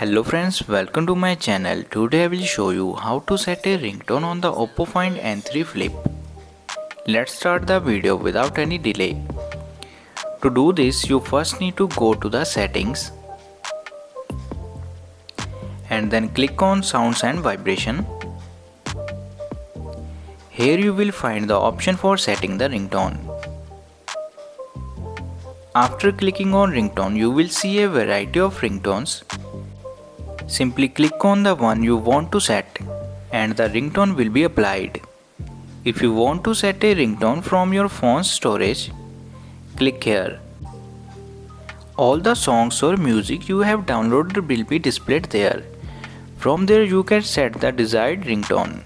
Hello friends, welcome to my channel. Today I will show you how to set a ringtone on the Oppo Find N3 Flip. Let's start the video without any delay. To do this, you first need to go to the settings and then click on sounds and vibration. Here you will find the option for setting the ringtone. After clicking on ringtone, you will see a variety of ringtones. Simply click on the one you want to set and the ringtone will be applied. If you want to set a ringtone from your phone's storage, click here. All the songs or music you have downloaded will be displayed there. From there you can set the desired ringtone.